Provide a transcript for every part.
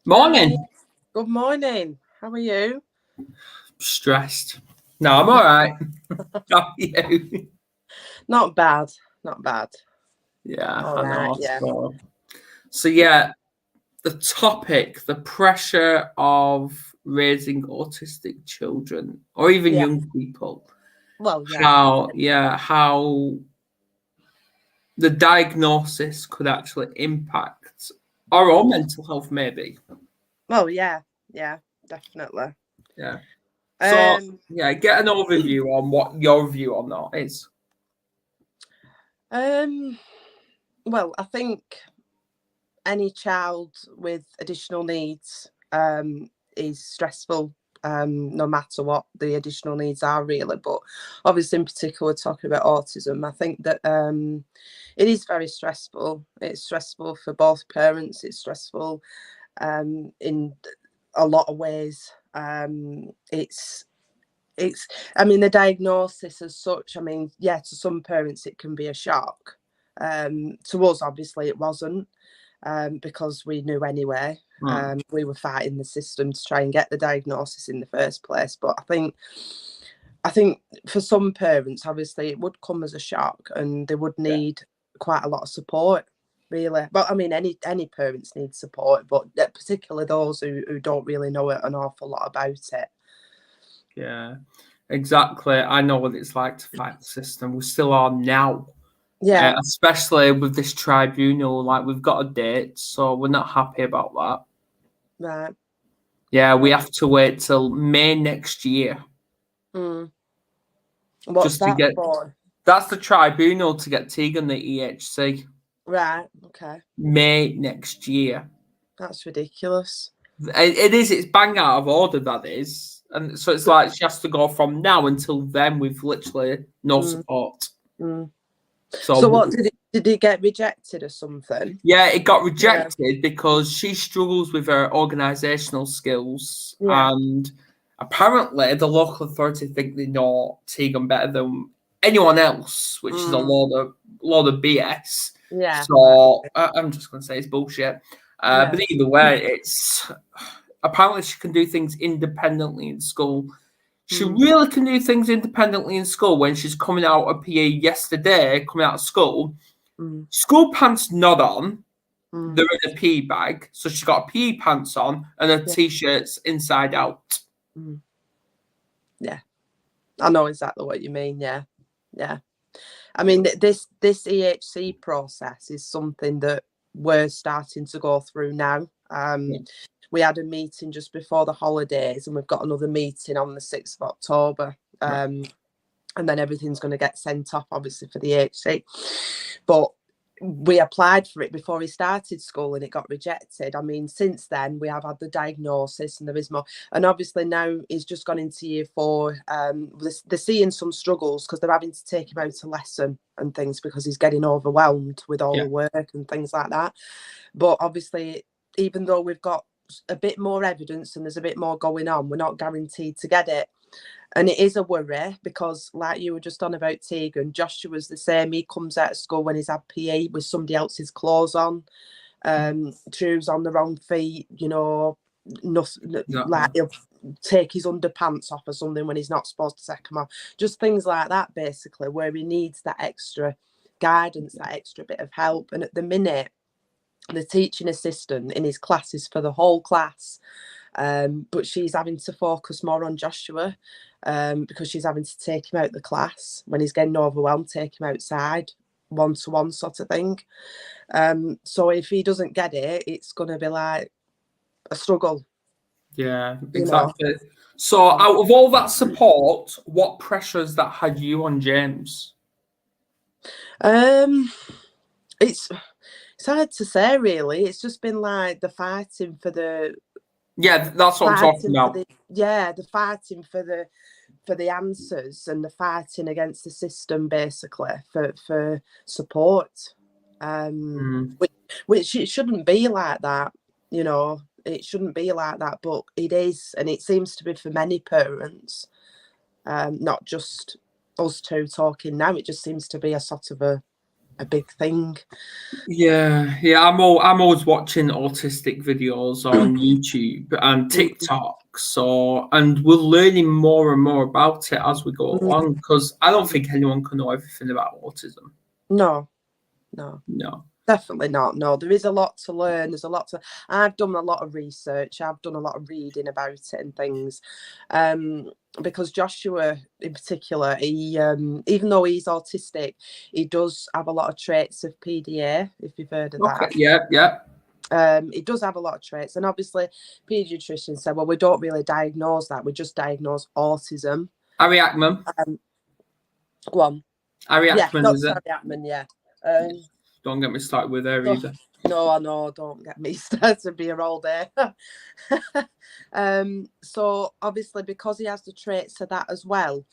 Morning. Hi, good morning. How are you? Stressed. No, I'm all right. How are you? Not bad, not bad. Yeah, All I right, know. yeah. So yeah, the topic, the pressure of raising autistic children or even Yeah, young people. well, yeah. How the diagnosis could actually impact our own mental health, maybe. Well, yeah, definitely. Yeah. So Um, yeah, get an overview on what your view on that is. um, well, I think any child with additional needs is stressful, no matter what the additional needs are, really. But obviously, in particular, talking about autism, I think that it is very stressful. It's stressful for both parents. It's stressful in a lot of ways. It's I mean, the diagnosis as such, I mean, yeah, to some parents it can be a shock. To us, obviously, it wasn't, because we knew anyway. Hmm. We were fighting the system to try and get the diagnosis in the first place. But I think for some parents, obviously, it would come as a shock, and they would Yeah. need quite a lot of support. Really, well, I mean, any parents need support, but particularly those who don't really know an awful lot about it. Yeah, exactly. I know what it's like to fight the system. We still are now, Yeah, especially with this tribunal. Like, we've got a date, so we're not happy about that. right. Yeah, we Right. have to wait till May next year Mm. What's just to that get. for? That's the tribunal to get Tegan the EHC. Right. Okay. May next year. That's ridiculous. It is. It's bang out of order. That is, and so it's like she has to go from now until then with literally no Mm, support. mm. So So what did it get rejected or something? yeah, it got Yeah. rejected because she struggles with her organisational skills, Yeah. and apparently the local authority think they know Tegan better than anyone else, which is a Mm. load of BS. Yeah. Right. So I'm just going to say it's bullshit. Yeah. But either way, it's apparently she can do things independently in school. She Mm. really can do things independently in school. When she's coming out of PE yesterday, coming out of school, Mm. school pants not on. Mm. They're in a PE bag. So she's got PE pants on and her Yeah. t-shirts inside out. Mm. Yeah. I know exactly what you mean. Yeah. Yeah. I mean, this EHC process is something that we're starting to go through now. Yeah. We had a meeting just before the holidays, and we've got another meeting on the 6th of October. Right. And then everything's going to get sent off, obviously, for the EHC. But we applied for it before he started school and it got rejected. I mean, since then we have had the diagnosis and there is more. And obviously now he's just gone into year 4. They're seeing some struggles because they're having to take him out to lesson and things because he's getting overwhelmed with all Yeah. the work and things like that. But obviously, even though we've got a bit more evidence and there's a bit more going on, we're not guaranteed to get it. And it is a worry because, like you were just on about Tegan, Joshua's the same. He comes out of school when he's had PE with somebody else's clothes on, shoes on the wrong feet, nothing, like Exactly. he'll take his underpants off or something when he's not supposed to take them off. Just things like that, basically, where he needs that extra guidance, that extra bit of help. And at the minute, the teaching assistant in his class is for the whole class. But she's having to focus more on Joshua because she's having to take him out the class when he's getting overwhelmed, take him outside, one-to-one sort of thing. So if he doesn't get it, it's going to be like a struggle, Yeah, you know. exactly. So out of all that support, what pressures that had you on James? Um, it's hard to say, really. It's just been like the fighting for the Yeah, that's what I'm talking about. the fighting for the answers and the fighting against the system, basically, for support, Mm. which it shouldn't be like that, it shouldn't be like that, but it is, and it seems to be for many parents, not just us two talking now. It just seems to be a sort of a a big thing. Yeah, I'm always watching autistic videos on YouTube and TikTok. So, and we're learning more and more about it as we go along, because I don't think anyone can know everything about autism. No. No. Definitely not. No, there is a lot to learn. There's a lot to. I've done a lot of research. I've done a lot of reading about it and things. Because Joshua, in particular, he even though he's autistic, he does have a lot of traits of PDA. If you've heard of Okay. that. Yeah. He does have a lot of traits, and obviously, paediatricians said, "Well, we don't really diagnose that. We just diagnose autism." Harry Ackman. Go on. Harry Yeah, Ackman, is Dr. it? Ackman. Yeah. Don't get me started with her either. No, I know. Don't get me started to be here all day. So obviously, because he has the traits of that as well,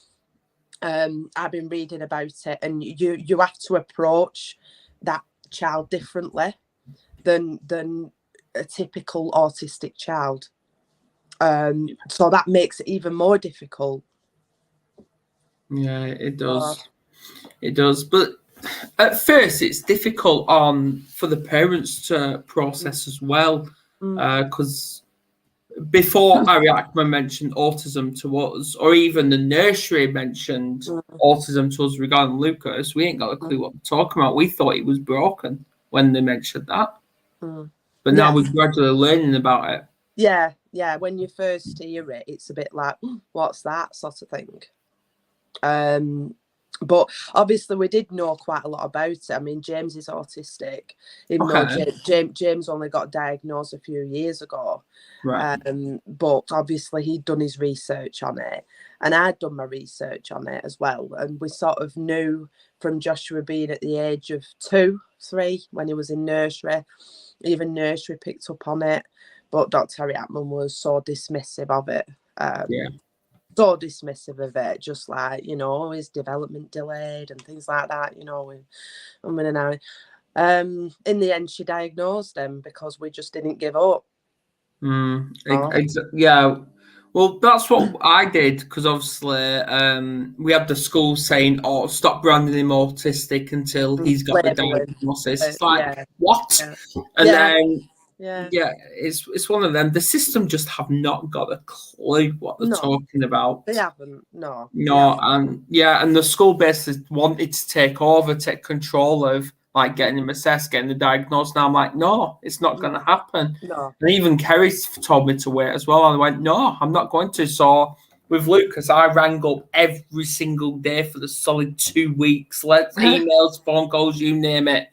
I've been reading about it, and you have to approach that child differently than a typical autistic child. So that makes it even more difficult. Yeah, it does. It does. But at first, it's difficult for the parents to process as well, because before Harry Ackman mentioned autism to us, or even the nursery mentioned autism to us regarding Lucas, we ain't got a clue what they're talking about. We thought he was broken when they mentioned that. But now we're gradually learning about it. Yeah. When you first hear it, it's a bit like, what's that sort of thing? But obviously we did know quite a lot about it. I mean, James is autistic, even though James only got diagnosed a few years ago. Right. But obviously he'd done his research on it, and I'd done my research on it as well. And we sort of knew from Joshua being at the age of 2, 3, when he was in nursery, even nursery picked up on it. But Dr. Harry Ackman was so dismissive of it. So dismissive of it, just like, his development delayed and things like that, in the end she diagnosed him because we just didn't give up. Yeah, well, that's what I did, because obviously we had the school saying, stop branding him autistic until he's got the diagnosis. It's like, what? And then it's one of them. The system just have not got a clue what they're talking about. They haven't. No. And the school basically wanted to take control of like getting him assessed, getting the diagnosis. Now I'm like, no, it's not going to happen. No. And even Kerry told me to wait as well. And I went, no, I'm not going to. So with Lucas, I rang up every single day for the solid 2 weeks. Emails, phone calls, you name it.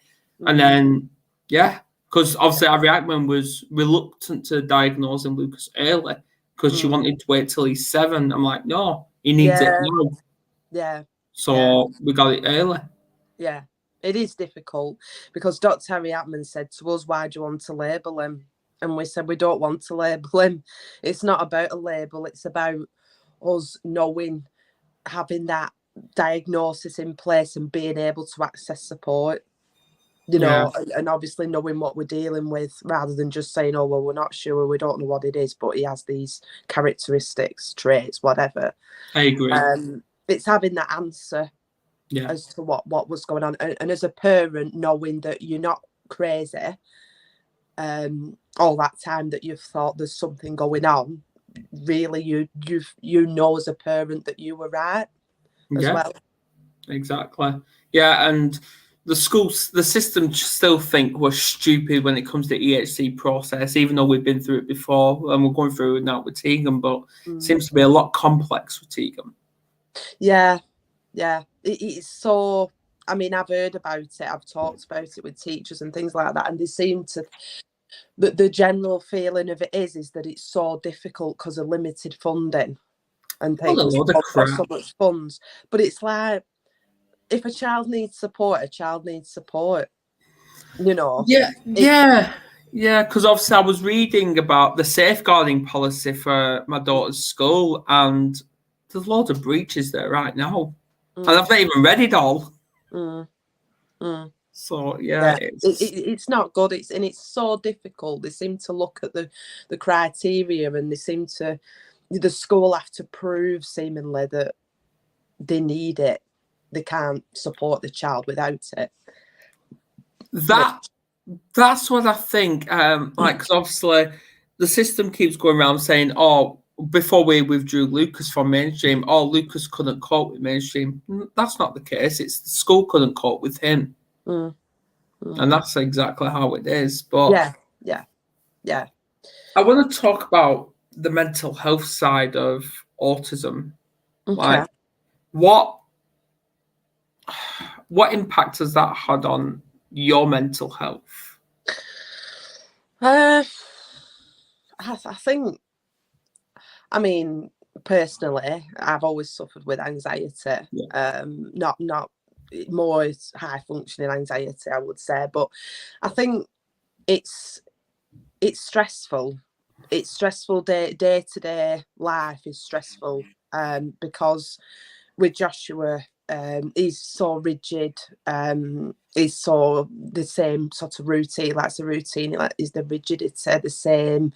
And then, because obviously Harry Ackman was reluctant to diagnosing Lucas early because she wanted to wait till he's 7. I'm like, no, he needs it now. Yeah. So we got it early. Yeah. It is difficult because Dr. Harry Ackman said to us, why do you want to label him? And we said, we don't want to label him. It's not about a label. It's about us knowing, having that diagnosis in place and being able to access support, and obviously knowing what we're dealing with rather than just saying, oh, well, we're not sure, we don't know what it is, but he has these characteristics, traits, whatever. I agree. It's having that answer. As to what was going on, and as a parent, knowing that you're not crazy all that time that you've thought there's something going on, really you know as a parent that you were right as well. Exactly. And the system still think we're stupid when it comes to EHC process, even though we've been through it before and we're going through it now with Tegan, but it seems to be a lot complex with Tegan. It's so, I mean, I've heard about it, I've talked about it with teachers and things like that, and they seem to, the general feeling of it is that it's so difficult because of limited funding and things, so much funds. But it's like, if a child needs support, a child needs support, because obviously I was reading about the safeguarding policy for my daughter's school, and there's loads of breaches there right now. And I've not even read it all. So it's not good. It's so difficult. They seem to look at the criteria, and the school have to prove seemingly that they need it. They can't support the child without it. That's what I think. Like, because obviously the system keeps going around saying, "Oh, before we withdrew Lucas from mainstream, oh, Lucas couldn't cope with mainstream." That's not the case. It's the school couldn't cope with him, and that's exactly how it is. But yeah. I want to talk about the mental health side of autism. Okay. Like, what impact has that had on your mental health? I think, I mean, personally, I've always suffered with anxiety. Yeah. Not more high functioning anxiety, I would say, but I think it's stressful. It's stressful. Day to day life is stressful, because with Joshua, he's so rigid. He's so the same sort of routine. Like the routine, like is the rigidity the same?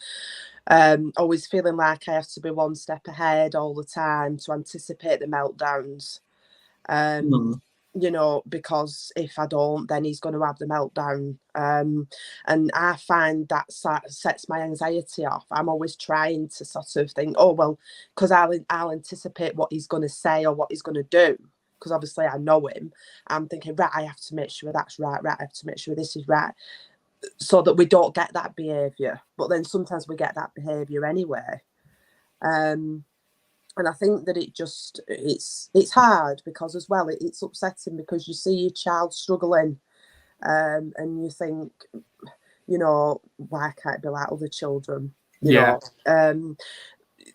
Always feeling like I have to be one step ahead all the time to anticipate the meltdowns. You know, because if I don't, then he's going to have the meltdown. And I find that sets my anxiety off. I'm always trying to sort of think, oh, well, because I'll anticipate what he's going to say or what he's going to do. Because obviously I know him. I'm thinking, right, I have to make sure that's right. I have to make sure this is right. So that we don't get that behaviour. But then sometimes we get that behaviour anyway. And I think that it's hard because as well it's upsetting because you see your child struggling, and you think, you know, why can't it be like other children? You know,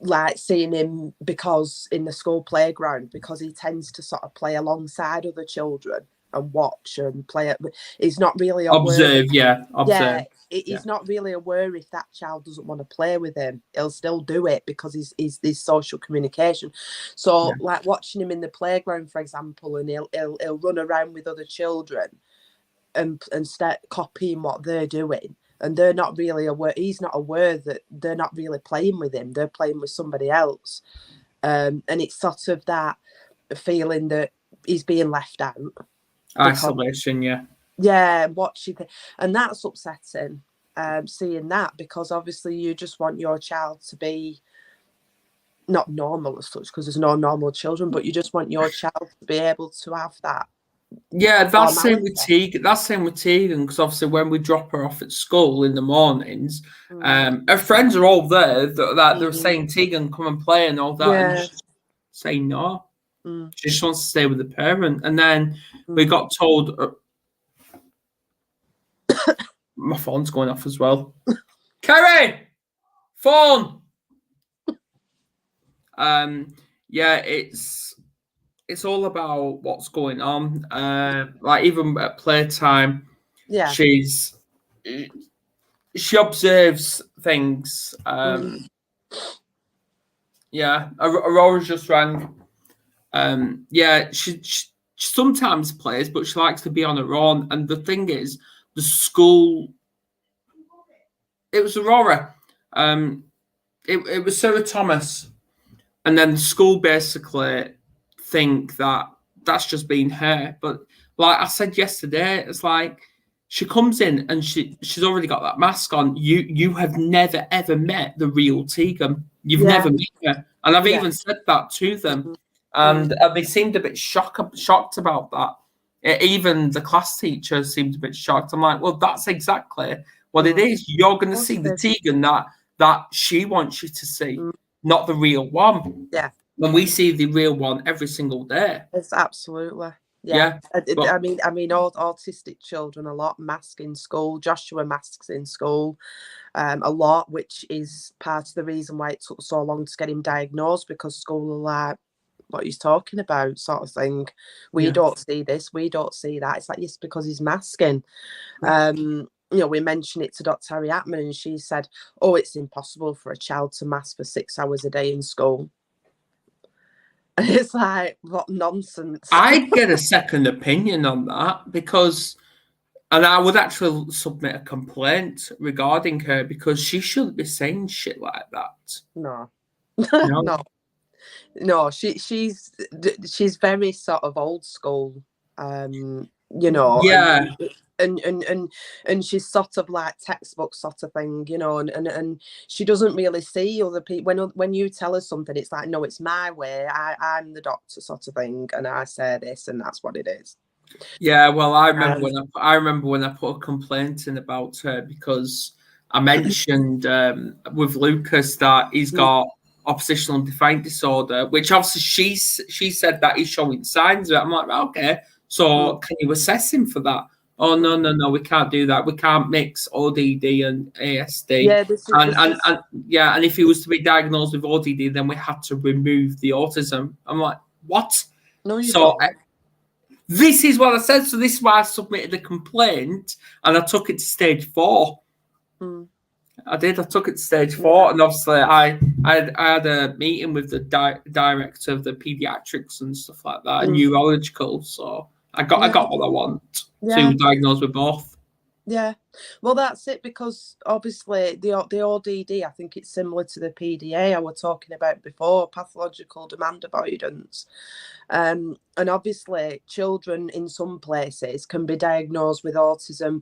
like seeing him because in the school playground, because he tends to sort of play alongside other children and watch and play it. He's not really aware. Observe. He's not really aware if that child doesn't want to play with him. He'll still do it because he's this social communication. So like watching him in the playground, for example, and he'll run around with other children and start copying what they're doing. And they're not really aware. He's not aware that they're not really playing with him. They're playing with somebody else. And it's sort of that feeling that he's being left out. Isolation, Watching, and that's upsetting. Seeing that, because obviously you just want your child to be not normal as such, because there's no normal children, but you just want your child to be able to have that. Yeah, that's same with Tegan. That's same with Tegan, because obviously when we drop her off at school in the mornings, her friends are all there. That they're saying, Tegan, come and play and all that, and she's saying no. She just wants to stay with the parent. And then we got told, my phone's going off as well. Kerry, phone. It's all about what's going on. Like even at playtime, she observes things. Aurora's just rang. She sometimes plays, but she likes to be on her own. And the thing is, the school. It was Aurora. It was Sarah Thomas, and then the school basically think that that's just been her. But like I said yesterday, it's like she comes in and she's already got that mask on. You have never ever met the real Tegan. You've never met her, and I've even said that to them, and they seemed a bit shocked about that. Even the class teacher seemed a bit shocked. I'm like, well, that's exactly what it is. You're going to see the Tegan that she wants you to see, not the real one. Yeah. When we see the real one every single day. It's absolutely. Yeah. I mean, autistic children a lot mask in school. Joshua masks in school a lot, which is part of the reason why it took so long to get him diagnosed, because school are like, what he's talking about, sort of thing. We don't see this, we don't see that. It's like, yes, because he's masking. You know, we mentioned it to Dr. Harry Atman, and she said, oh, it's impossible for a child to mask for 6 hours a day in school. And it's like, what nonsense. I'd get a second opinion on that, because, and I would actually submit a complaint regarding her, because she shouldn't be saying shit like that. No. No, she's very sort of old school. You know. Yeah. and she's sort of like textbook sort of thing, you know, and she doesn't really see other people. When you tell her something, it's like, no, it's my way. I'm the doctor sort of thing, and I say this, and that's what it is. Yeah, well, I remember when I put a complaint in about her because I mentioned with Lucas that he's got oppositional defiant disorder, which obviously she said that he's showing signs of it. I'm like, okay, so can you assess him for that? Oh no, we can't do that. We can't mix ODD and ASD. Yeah, and if he was to be diagnosed with ODD, then we had to remove the autism. I'm like, what? No, you don't. This is what I said. So this is why I submitted the complaint, and I took it to stage 4. I did. I took it to stage 4, and obviously I had a meeting with the director of the pediatrics and stuff like that, and neurological. So I got what I want. Yeah. So he was diagnosed with both. Yeah, well, that's it, because obviously the ODD, I think it's similar to the PDA I was talking about before, pathological demand avoidance. And obviously children in some places can be diagnosed with autism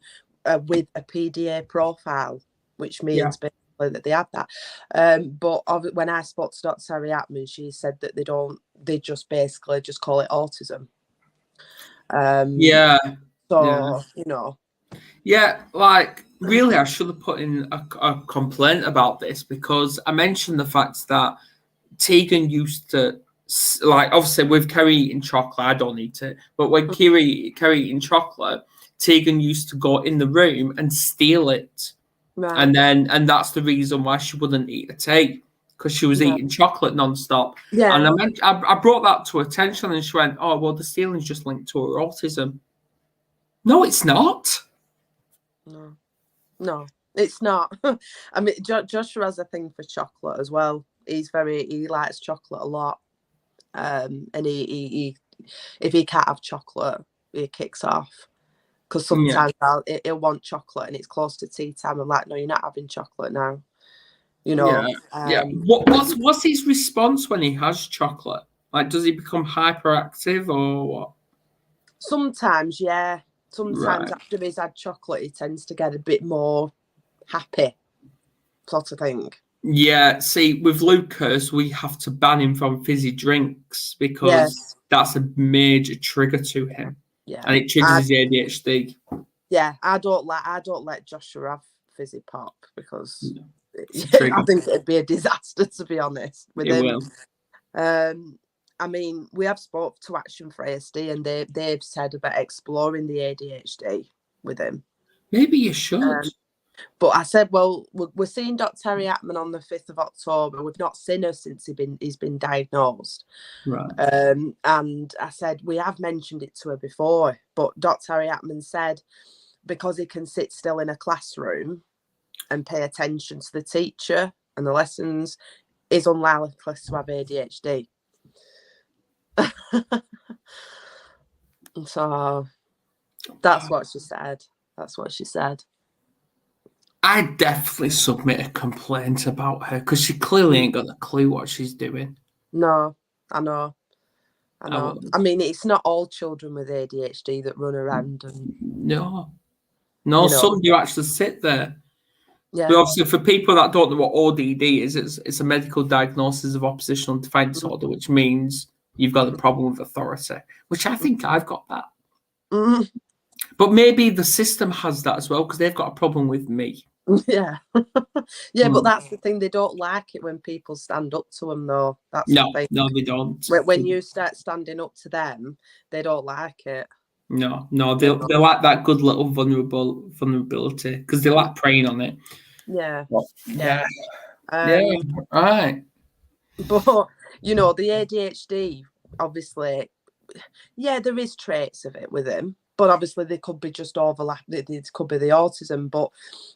with a PDA profile, which means basically that they have that. But when I spoke to Dr. Harry Atman, she said that they just basically just call it autism. You know. Yeah, like really, I should have put in a complaint about this, because I mentioned the fact that Tegan used to, like, obviously with Kerry eating chocolate, I don't eat it, but when Kerry eating chocolate, Tegan used to go in the room and steal it, and that's the reason why she wouldn't eat the tea, because she was eating chocolate nonstop. Yeah, and I brought that to her attention, and she went, "Oh, well, the stealing is just linked to her autism." No, it's not. No, it's not. I mean, Joshua has a thing for chocolate as well. He likes chocolate a lot. And he if he can't have chocolate, he kicks off. Because sometimes he'll want chocolate and it's close to tea time. I'm like, no, you're not having chocolate now. You know. What's his response when he has chocolate? Like, does he become hyperactive or what? Sometimes, yeah. Sometimes after he's had chocolate, he tends to get a bit more happy, sort of thing. Yeah, see, with Lucas, we have to ban him from fizzy drinks because that's a major trigger to him. Yeah, and it triggers his ADHD. Yeah, I don't let Joshua have fizzy pop because I think it'd be a disaster, to be honest, with him. Will. I mean, we have spoke to Action for ASD, and they've said about exploring the ADHD with him. Maybe you should. But I said, well, we're seeing Dr. Harry Atman on the 5th of October. We've not seen her since he's been diagnosed. Right. And I said, we have mentioned it to her before, but Dr. Harry Atman said because he can sit still in a classroom and pay attention to the teacher and the lessons, is unlikely to have ADHD. So that's what she said. I definitely submit a complaint about her because she clearly ain't got a clue what she's doing. No, I know. I mean, it's not all children with ADHD that run around and no, some do actually sit there. Yeah. But obviously, for people that don't know what ODD is, it's a medical diagnosis of oppositional defiant disorder, which means you've got a problem with authority, which I think I've got that. But maybe the system has that as well because they've got a problem with me. Yeah. But that's the thing. They don't like it when people stand up to them, though. That's the thing. No, they don't. When you start standing up to them, they don't like it. No, they like that good little vulnerability because they like preying on it. Yeah. Right. But, the ADHD, obviously, there is traits of it with him. But obviously, they could be just overlap. It could be the autism. But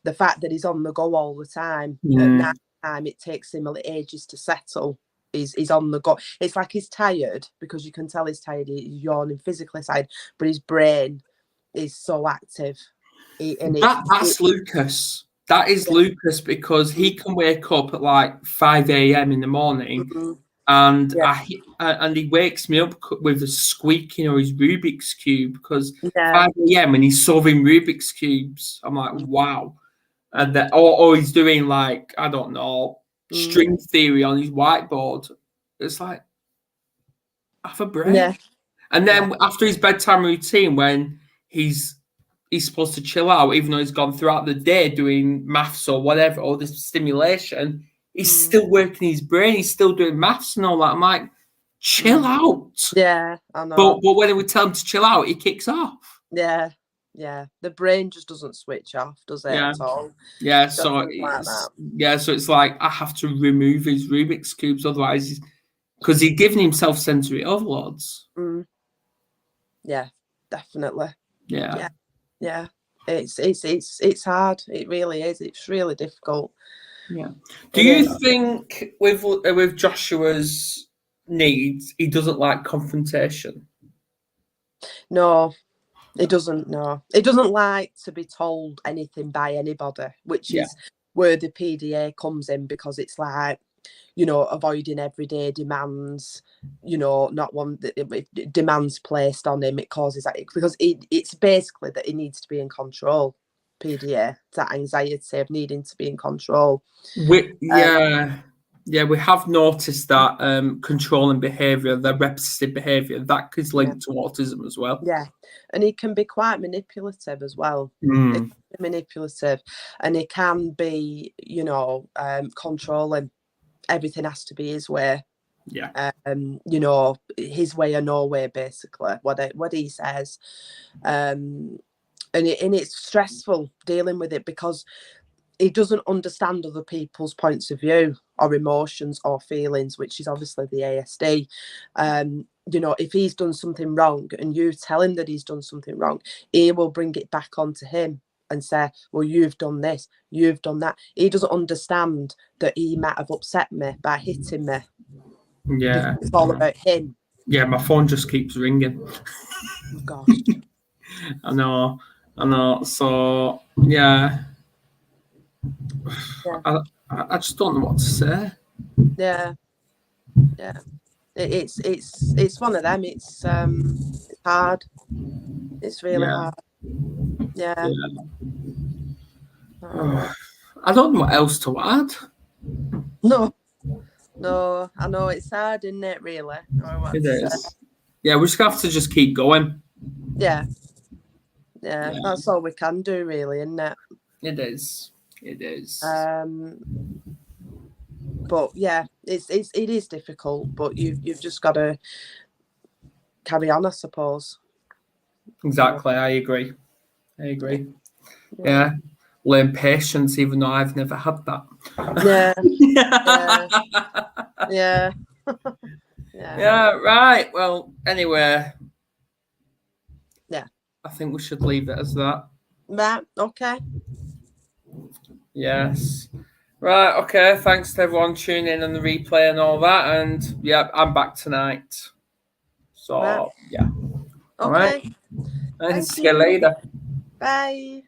the fact that he's on the go all the time, at night time, it takes him ages to settle. He's on the go. It's like he's tired because you can tell he's tired. He's yawning physically tired, but his brain is so active. That's Lucas. That is Lucas because he can wake up at like 5 a.m. in the morning and Yeah. and he wakes me up with a squeaking or his Rubik's cube because Yeah. 5 a.m. and he's solving Rubik's cubes. I'm like, wow. And then, or he's doing like, I don't know, string theory on his whiteboard. It's like, have a break. Yeah. And then after his bedtime routine, when he's supposed to chill out, even though he's gone throughout the day doing maths or whatever, or this stimulation, he's still working his brain. He's still doing maths and all that. I'm like, chill out. Yeah, I know. But when we tell him to chill out, he kicks off. Yeah. Yeah. The brain just doesn't switch off, does it, at all? Yeah, so Like that. so it's like I have to remove his Rubik's cubes, otherwise, because he's giving himself sensory overloads. Yeah, definitely. Yeah. It's hard. It really is. It's really difficult. Yeah. Do you think with Joshua's needs, he doesn't like confrontation? No, he doesn't. No, he doesn't like to be told anything by anybody, which is where the PDA comes in, because it's like, avoiding everyday demands, not one demands placed on him. It causes that, because it's basically that he needs to be in control. PDA, that anxiety of needing to be in control. We have noticed that controlling behaviour, the repetitive behaviour, that is linked to autism as well. Yeah, and he can be quite manipulative as well. Manipulative, and he can be, controlling. Everything has to be his way. Yeah. His way or no way, basically. What he says, and it's stressful dealing with it, because he doesn't understand other people's points of view or emotions or feelings, which is obviously the ASD. If he's done something wrong and you tell him that he's done something wrong, he will bring it back onto him and say, well, you've done this, you've done that. He doesn't understand that he might have upset me by hitting me. Yeah. It's all about him. Yeah, my phone just keeps ringing. Gosh. I know. So, yeah. I just don't know what to say. Yeah. It's one of them. It's hard. It's really hard. Yeah. I don't know what else to add. No, I know it's hard, isn't it? Really, it is. Yeah, we're just gonna have to just keep going. Yeah, that's all we can do, really, isn't it? It is. But yeah, it is difficult, but you've just got to carry on, I suppose. Exactly, I agree. Yeah. Learn patience, even though I've never had that. Yeah. Yeah, right. Well, anyway. Yeah. I think we should leave it as that. Right, okay. Yes. Right, okay. Thanks to everyone tuning in on the replay and all that. And yeah, I'm back tonight. So, yeah. Okay. All right. And see you later. Bye.